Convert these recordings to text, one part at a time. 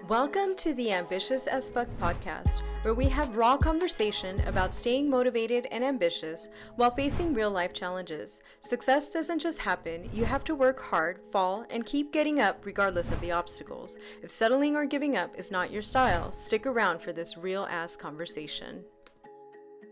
Welcome to the Ambitious as Fuck podcast, where we have raw conversation about staying motivated and ambitious while facing real life challenges. Success doesn't just happen, you have to work hard, fall, and keep getting up regardless of the obstacles. If settling or giving up is not your style, stick around for this real ass conversation.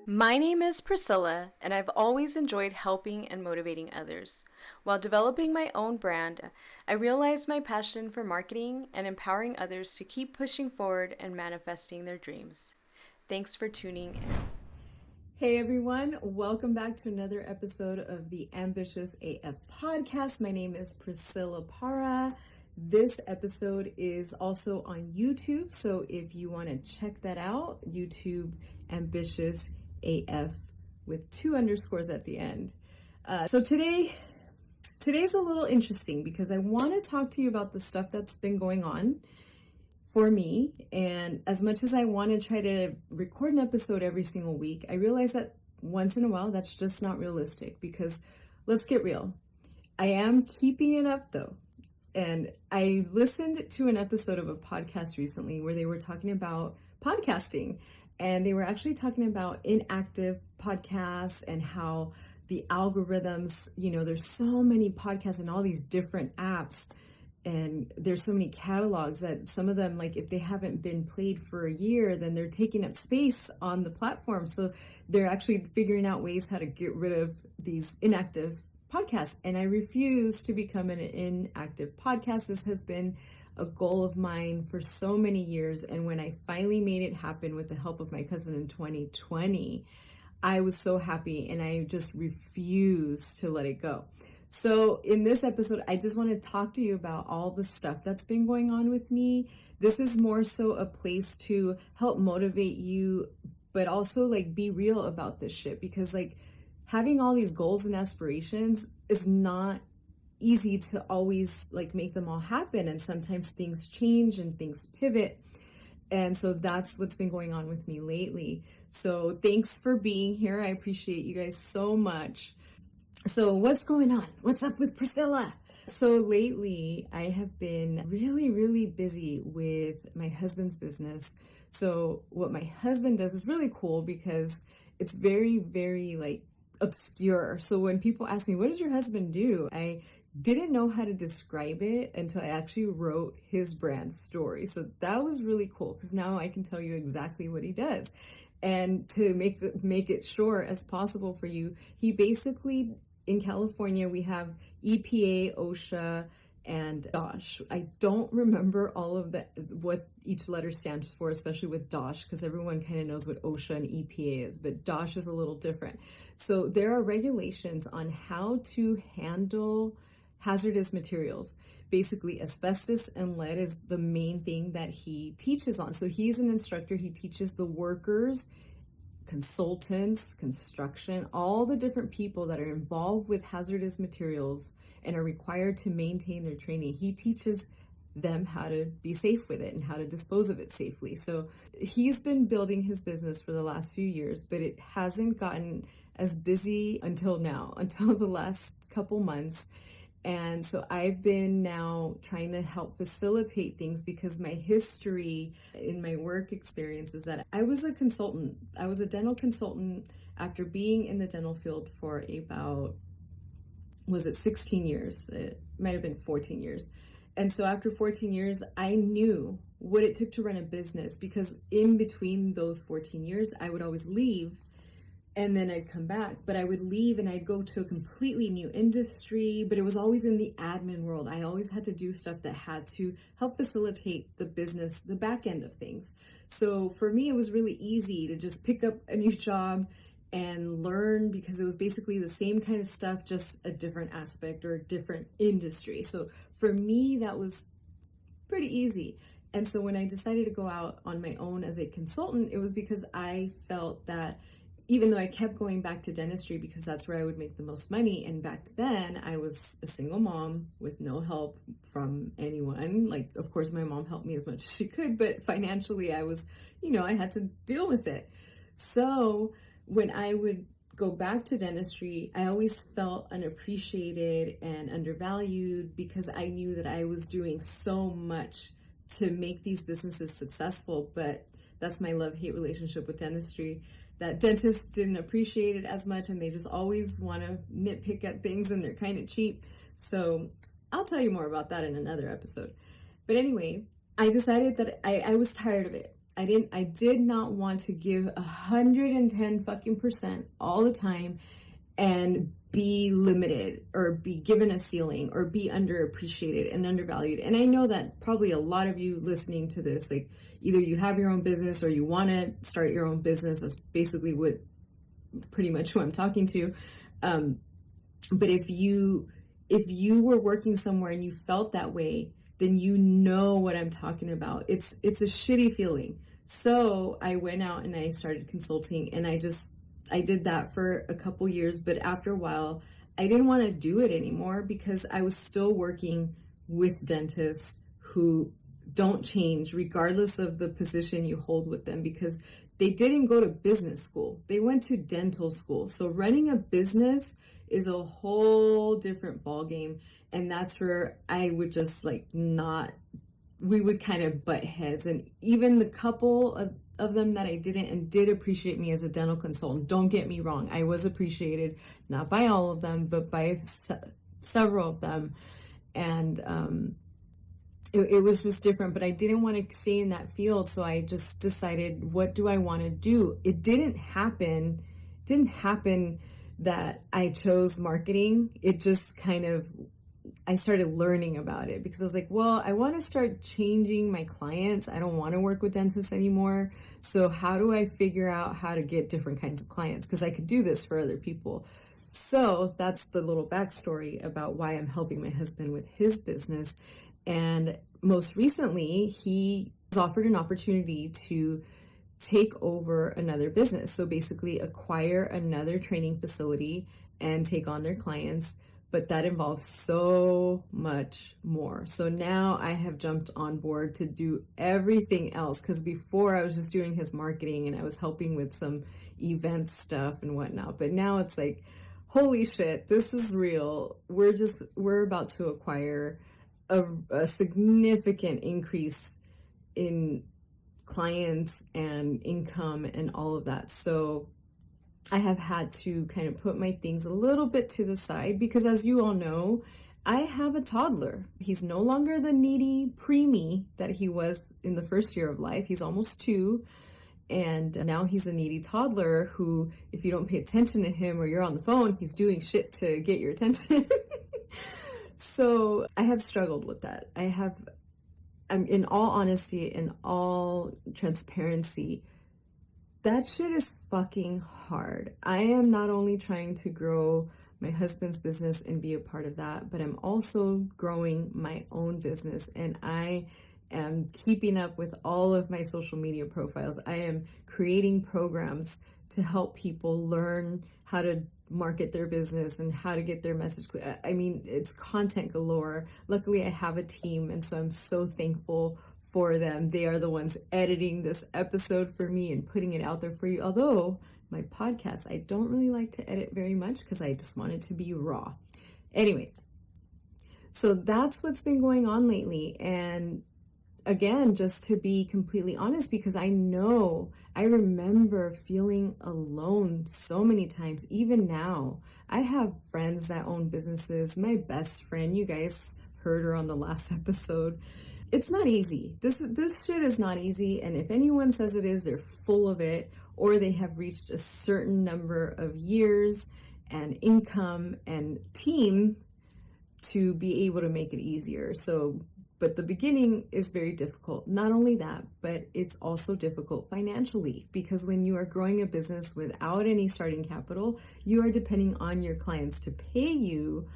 My name is Priscilla, and I've always enjoyed helping and motivating others. While developing my own brand, I realized my passion for marketing and empowering others to keep pushing forward and manifesting their dreams. Thanks for tuning in. Hey everyone, welcome back to another episode of the Ambitious AF podcast. My name is Priscilla Para. This episode is also on YouTube, so if you want to check that out, YouTube Ambitious AF with 2 underscores at the end. So today's a little interesting because I want to talk to you about the stuff that's been going on for me. And as much as I want to try to record an episode every single week, I realize that once in a while that's just not realistic because let's get real. I am keeping it up though. And I listened to an episode of a podcast recently where they were talking about podcasting. And they were actually talking about inactive podcasts and how the algorithms, there's so many podcasts and all these different apps. And there's so many catalogs that some of them, like if they haven't been played for a year, then they're taking up space on the platform. So they're actually figuring out ways how to get rid of these inactive podcasts. And I refuse to become an inactive podcast. This has been a goal of mine for so many years. And when I finally made it happen with the help of my cousin in 2020, I was so happy and I just refused to let it go. So in this episode, I just want to talk to you about all the stuff that's been going on with me. This is more so a place to help motivate you, but also be real about this shit because having all these goals and aspirations is not easy to always make them all happen, and sometimes things change and things pivot, and so that's what's been going on with me lately. So thanks for being here. I appreciate you guys so much. So what's going on? What's up with Priscilla? So lately I have been really busy with my husband's business. So what my husband does is really cool because it's very obscure. So when people ask me, what does your husband do? I didn't know how to describe it until I actually wrote his brand story. So that was really cool because now I can tell you exactly what he does. And to make it short as possible for you, he basically, in California, we have EPA, OSHA, and DOSH. I don't remember all of what each letter stands for, especially with DOSH, because everyone kind of knows what OSHA and EPA is, but DOSH is a little different. So there are regulations on how to handle hazardous materials. Basically, asbestos and lead is the main thing that he teaches on. So he's an instructor. He teaches the workers, consultants, construction, all the different people that are involved with hazardous materials and are required to maintain their training. He teaches them how to be safe with it and how to dispose of it safely. So he's been building his business for the last few years, but it hasn't gotten as busy until now, until the last couple months. And so I've been now trying to help facilitate things because my history in my work experience is that I was a consultant. I was a dental consultant after being in the dental field for about, 16 years? It might have been 14 years. And so after 14 years, I knew what it took to run a business because in between those 14 years, I would always leave and then I'd come back, but I would leave and I'd go to a completely new industry, but it was always in the admin world. I always had to do stuff that had to help facilitate the business, the back end of things. So for me, it was really easy to just pick up a new job and learn because it was basically the same kind of stuff, just a different aspect or a different industry. So for me, that was pretty easy. And so when I decided to go out on my own as a consultant, it was because I felt that even though I kept going back to dentistry because that's where I would make the most money, and back then I was a single mom with no help from anyone. Of course, my mom helped me as much as she could, but financially I was, I had to deal with it. So when I would go back to dentistry, I always felt unappreciated and undervalued because I knew that I was doing so much to make these businesses successful. But that's my love-hate relationship with dentistry, that dentists didn't appreciate it as much, and they just always want to nitpick at things, and they're kind of cheap. So I'll tell you more about that in another episode. But anyway, I decided that I was tired of it. I did not want to give 110 fucking % all the time and be limited or be given a ceiling or be underappreciated and undervalued. And I know that probably a lot of you listening to this, like either you have your own business or you want to start your own business. That's basically what pretty much who I'm talking to. But if you were working somewhere and you felt that way, then you know what I'm talking about. It's a shitty feeling. So I went out and I started consulting, and I did that for a couple years, but after a while, I didn't want to do it anymore because I was still working with dentists who don't change regardless of the position you hold with them, because they didn't go to business school. They went to dental school. So running a business is a whole different ballgame. And that's where I would just we would kind of butt heads. And even the couple of them that I didn't and did appreciate me as a dental consultant, don't get me wrong, I was appreciated, not by all of them, but by several of them. And it was just different, but I didn't want to stay in that field. So I just decided, what do I want to do? It didn't happen that I chose marketing. It just kind of, I started learning about it because I was like, well, I want to start changing my clients. I don't want to work with dentists anymore. So how do I figure out how to get different kinds of clients? Because I could do this for other people. So that's the little backstory about why I'm helping my husband with his business. And most recently, he was offered an opportunity to take over another business. So basically acquire another training facility and take on their clients. But that involves so much more. So now I have jumped on board to do everything else, because before I was just doing his marketing and I was helping with some event stuff and whatnot. But now it's like, holy shit, this is real. We're about to acquire a significant increase in clients and income and all of that. So I have had to kind of put my things a little bit to the side because, as you all know, I have a toddler. He's no longer the needy preemie that he was in the first year of life. He's almost 2. And now he's a needy toddler who, if you don't pay attention to him or you're on the phone, he's doing shit to get your attention. So I have struggled with that. I'm in all honesty, in all transparency, that shit is fucking hard. I am not only trying to grow my husband's business and be a part of that, but I'm also growing my own business, and I am keeping up with all of my social media profiles. I am creating programs to help people learn how to market their business and how to get their message clear. I mean, it's content galore. Luckily, I have a team, and so I'm so thankful for them. They are the ones editing this episode for me and putting it out there for you. Although my podcast, I don't really like to edit very much because I just want it to be raw. Anyway, so that's what's been going on lately. And again, just to be completely honest, because I remember feeling alone so many times. Even now, I have friends that own businesses. My best friend, you guys heard her on the last episode. It's not easy. This shit is not easy. And if anyone says it is, they're full of it, or they have reached a certain number of years and income and team to be able to make it easier. So, but the beginning is very difficult. Not only that, but it's also difficult financially, because when you are growing a business without any starting capital, you are depending on your clients to pay you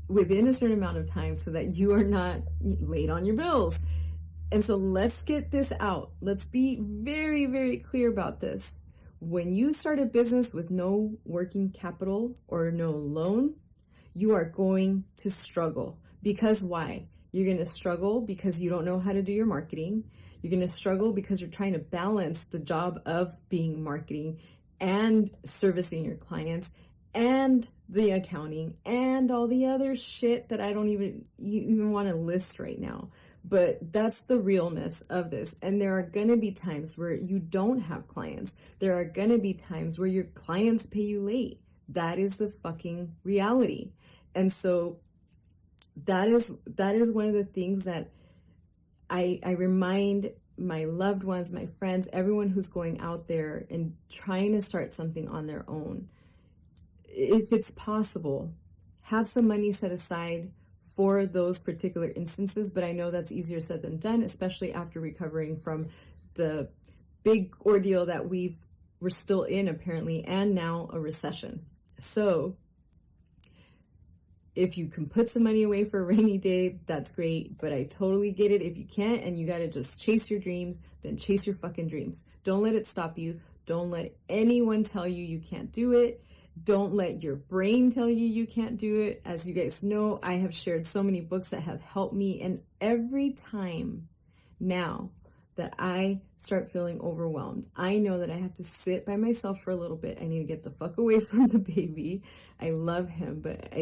within a certain amount of time so that you are not late on your bills. And so let's get this out. Let's be very, very clear about this. When you start a business with no working capital or no loan, you are going to struggle. Because why? You're going to struggle because you don't know how to do your marketing. You're going to struggle because you're trying to balance the job of being marketing and servicing your clients and the accounting and all the other shit that I don't even want to list right now. But that's the realness of this. And there are going to be times where you don't have clients. There are going to be times where your clients pay you late. That is the fucking reality. And so that is one of the things that I remind my loved ones, my friends, everyone who's going out there and trying to start something on their own. If it's possible, have some money set aside for those particular instances, but I know that's easier said than done, especially after recovering from the big ordeal that we're still in apparently, and now a recession. So if you can put some money away for a rainy day, that's great, but I totally get it. If you can't and you got to just chase your dreams, then chase your fucking dreams. Don't let it stop you. Don't let anyone tell you you can't do it. Don't let your brain tell you you can't do it. As you guys know, I have shared so many books that have helped me, and every time now that I start feeling overwhelmed, I know that I have to sit by myself for a little bit. I need to get the fuck away from the baby. I love him, but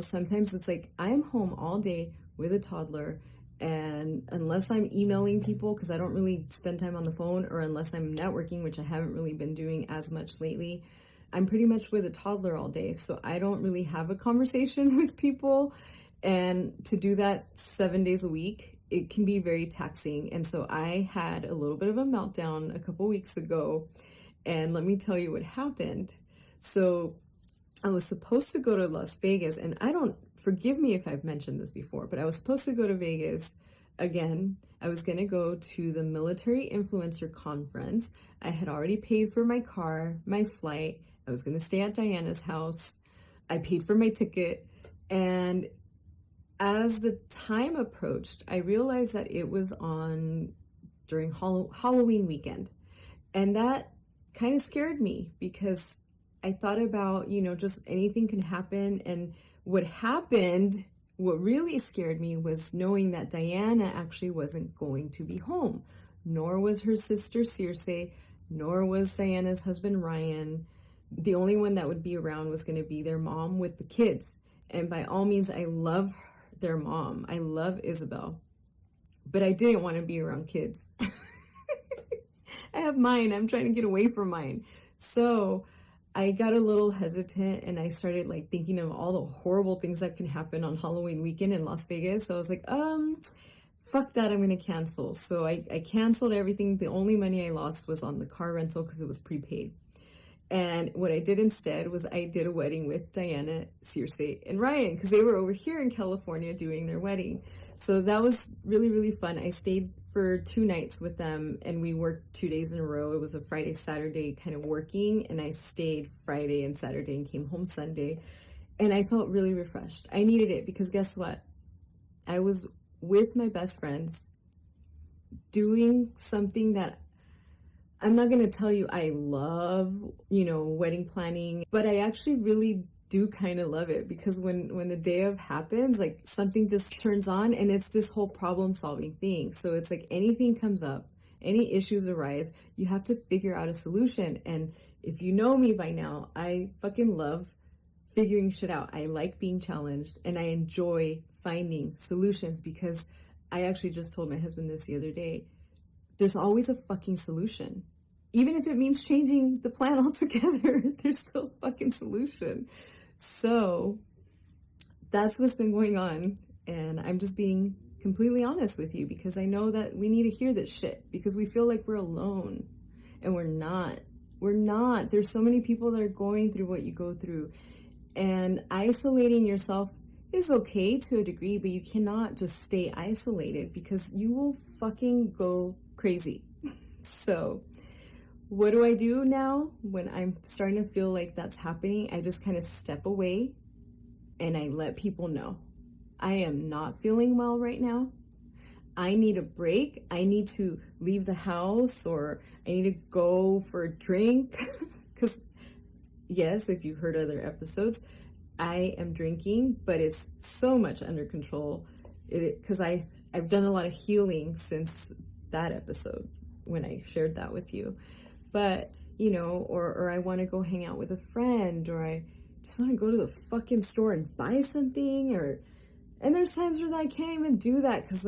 sometimes it's like I'm home all day with a toddler, and unless I'm emailing people, because I don't really spend time on the phone, or unless I'm networking, which I haven't really been doing as much lately, I'm pretty much with a toddler all day, so I don't really have a conversation with people. And to do that 7 days a week, it can be very taxing. And so I had a little bit of a meltdown a couple weeks ago, and let me tell you what happened. So I was supposed to go to Las Vegas, and forgive me if I've mentioned this before, but I was supposed to go to Vegas again. I was going to go to the Military Influencer Conference. I had already paid for my car, my flight. I was going to stay at Diana's house. I paid for my ticket. And as the time approached, I realized that it was during Halloween weekend. And that kind of scared me, because I thought about, just anything can happen. And what really scared me was knowing that Diana actually wasn't going to be home, nor was her sister Circe, nor was Diana's husband Ryan. The only one that would be around was going to be their mom with the kids. And by all means, I love their mom. I love Isabel. But I didn't want to be around kids. I have mine. I'm trying to get away from mine. So I got a little hesitant, and I started thinking of all the horrible things that can happen on Halloween weekend in Las Vegas. So I was like, fuck that, I'm going to cancel. So I canceled everything. The only money I lost was on the car rental because it was prepaid. And what I did instead was I did a wedding with Diana, Circe, and Ryan, because they were over here in California doing their wedding. So that was really, really fun. I stayed for 2 nights with them, and we worked 2 days in a row. It was a Friday, Saturday kind of working, and I stayed Friday and Saturday and came home Sunday. And I felt really refreshed. I needed it, because guess what? I was with my best friends doing something that I'm not going to tell you I love, wedding planning, but I actually really do kind of love it, because when the day of happens, something just turns on, and it's this whole problem solving thing. So it's anything comes up, any issues arise, you have to figure out a solution. And if you know me by now, I fucking love figuring shit out. I like being challenged, and I enjoy finding solutions, because I actually just told my husband this the other day. There's always a fucking solution. Even if it means changing the plan altogether, there's still a fucking solution. So that's what's been going on. And I'm just being completely honest with you, because I know that we need to hear this shit, because we feel like we're alone, and we're not. We're not. There's so many people that are going through what you go through, and isolating yourself is okay to a degree, but you cannot just stay isolated, because you will fucking go crazy. So what do I do now when I'm starting to feel like that's happening? I just kind of step away, and I let people know I am not feeling well right now. I need a break. I need to leave the house, or I need to go for a drink. Because yes, if you've heard other episodes, I am drinking, but it's so much under control, because I've done a lot of healing since that episode when I shared that with you. But, or I want to go hang out with a friend, or I just want to go to the fucking store and buy something, and there's times where I can't even do that, because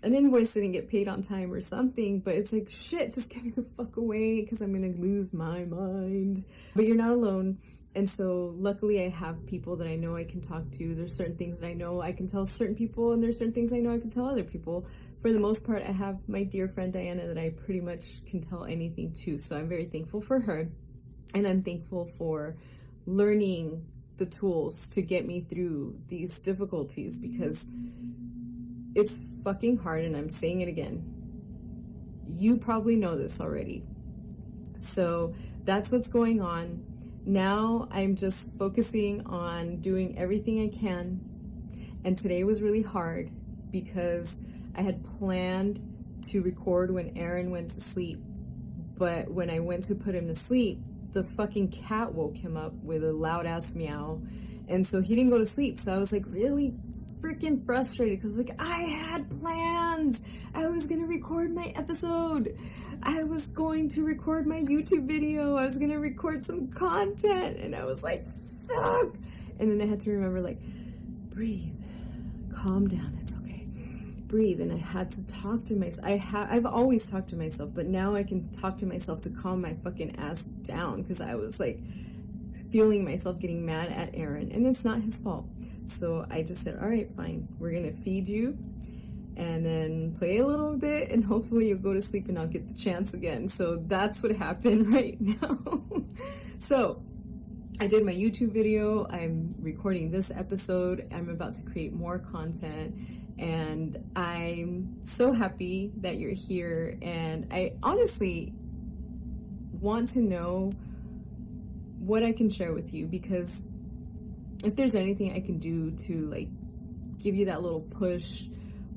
an invoice didn't get paid on time or something, but it's like, shit, just get me the fuck away because I'm going to lose my mind. But you're not alone. And so luckily I have people that I know I can talk to. There's certain things that I know I can tell certain people, and there's certain things I know I can tell other people. For the most part, I have my dear friend Diana that I pretty much can tell anything to. So I'm very thankful for her. And I'm thankful for learning the tools to get me through these difficulties, because it's fucking hard, and I'm saying it again. You probably know this already. So that's what's going on. Now I'm just focusing on doing everything I can. And today was really hard because I had planned to record when Aaron went to sleep. But when I went to put him to sleep, the fucking cat woke him up with a loud ass meow. And so he didn't go to sleep. So I was like really freaking frustrated because like I had plans. I was going to record my episode. I was going to record my YouTube video. I was going to record some content. And I was like, fuck. And then I had to remember, like, breathe, calm down. It's okay. Breathe. And I had to talk to myself. I've always talked to myself, but now I can talk to myself to calm my fucking ass down, because I was like feeling myself getting mad at Aaron, and it's not his fault. So I just said, all right, fine. We're going to feed you and then play a little bit, and hopefully you'll go to sleep and I'll get the chance again. So that's what happened right now. So I did my YouTube video. I'm recording this episode. I'm about to create more content, and I'm so happy that you're here. And I honestly want to know what I can share with you, because if there's anything I can do to like give you that little push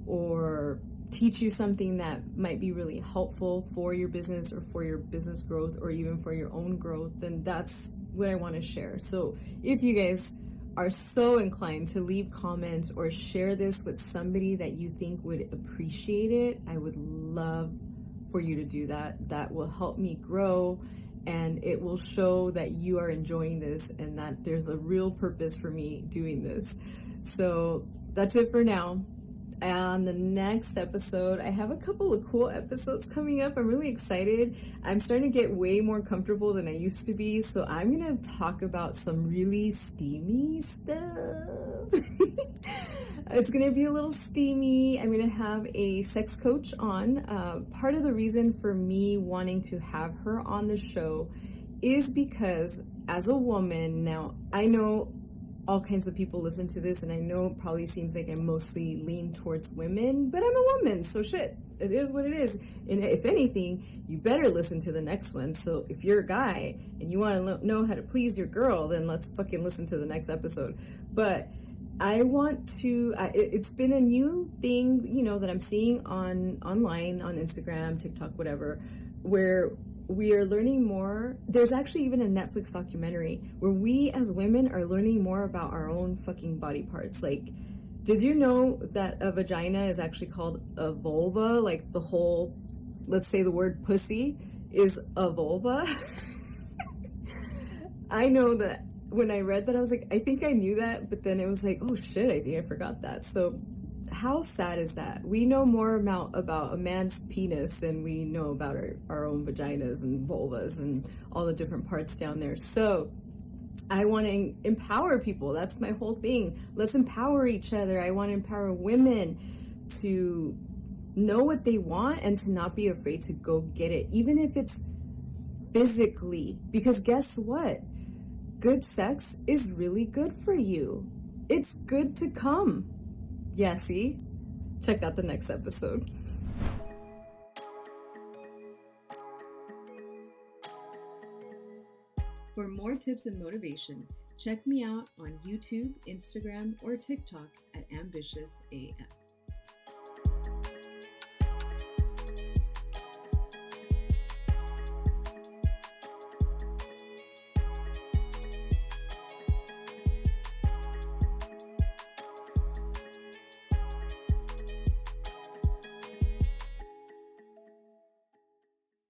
or teach you something that might be really helpful for your business or for your business growth or even for your own growth, then that's what I want to share. So if you guys are so inclined to leave comments or share this with somebody that you think would appreciate it, I would love for you to do that. That will help me grow, and it will show that you are enjoying this and that there's a real purpose for me doing this. So that's it for now. On the next episode, I have a couple of cool episodes coming up. I'm really excited. I'm starting to get way more comfortable than I used to be. So I'm going to talk about some really steamy stuff. It's going to be a little steamy. I'm going to have a sex coach on. Part of the reason for me wanting to have her on the show is because as a woman, now I know all kinds of people listen to this, and I know it probably seems like I mostly lean towards women, but I'm a woman, so shit, it is what it is. And if anything, you better listen to the next one. So if you're a guy and you want to know how to please your girl, then let's fucking listen to the next episode. But I want to, it's been a new thing, you know, that I'm seeing online, on Instagram, TikTok, whatever, where we are learning more. There's actually even a Netflix documentary where we as women are learning more about our own fucking body parts. Like, did you know that a vagina is actually called a vulva? Like the whole, let's say the word pussy is a vulva. I know that when I read that, I was like, I think I knew that, but then it was like, oh shit, I think I forgot that. So how sad is that? We know more about a man's penis than we know about our own vaginas and vulvas and all the different parts down there. So I want to empower people. That's my whole thing. Let's empower each other. I want to empower women to know what they want and to not be afraid to go get it, even if it's physically. Because guess what? Good sex is really good for you. It's good to come. Yeah, see? Check out the next episode. For more tips and motivation, check me out on YouTube, Instagram, or TikTok at AmbitiousAF.